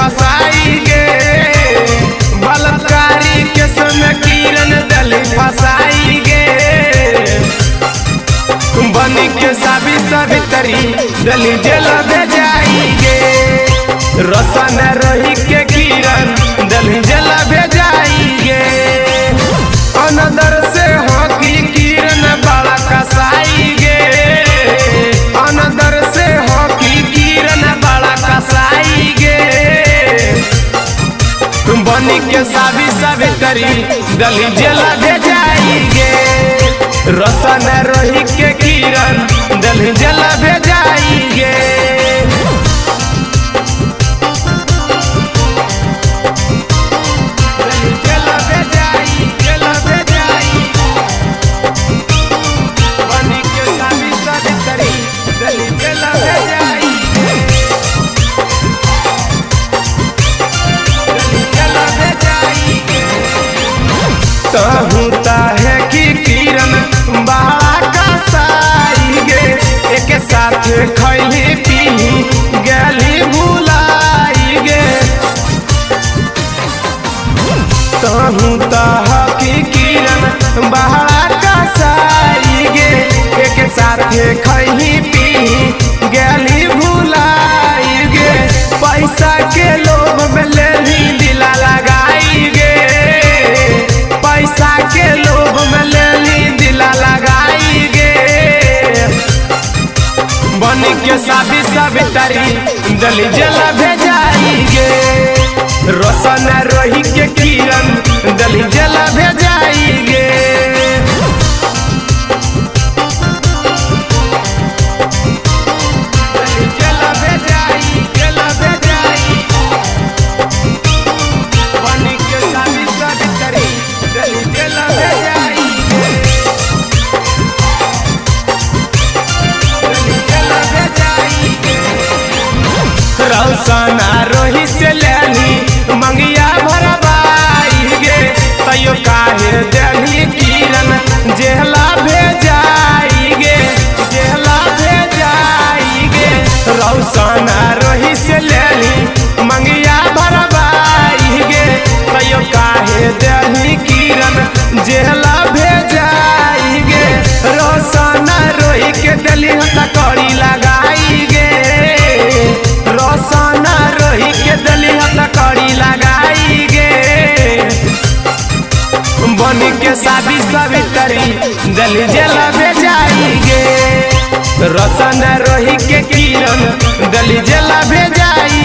फसाई गे, बलात्कारी केस में किरण दली फसाई गे। बनी के साबी सावित्री दली जेल भेजाई गे, रोशन रही के किरण दली जेल भेजाई गे। अनदर से हकी किरण बड़ा कसाई गे, अनदर से हकी किरण बड़ा कसाई गे। बनी के साबी सावित्री दली जेल भेजाई गे, रोशन रही के किरण दली जेल भेजाई गे। कहूता है कि किरण बड़ा कसाई गे, एक साथ खैली पीली गली भुलाई गे। कहूता है कि किरण बड़ा कसाई गे, एक साथ खैली पीली गली भुलाई गे। पैसा के लोभ में लेली दिला लगाई गे, पैसा के लोभ में लेली दिला लगाई गे। बनी के साबी सावित्री दली जेल भेजाई गे, रोशन रही के किरण दली जेल भेजाई गे। रोशन रोही से लेली मंगिया भरवाई गे, तैयो काहे देली किरण जेहला भेजाई गे, जेहला भेजाई गे। रोशन रोही से लेली मंगिया भरवाई गे, तैयो काहे देली किरण जेहला भेजाई गे। रोशन रोही के देली हथकड़ी लगाई गे, रोशन रोही के दली हथकड़ी लगाई गे। बनी के साबी सावित्री दली जेल भेजाई गे, रोशन रोही के किरण दली जेल भेजाई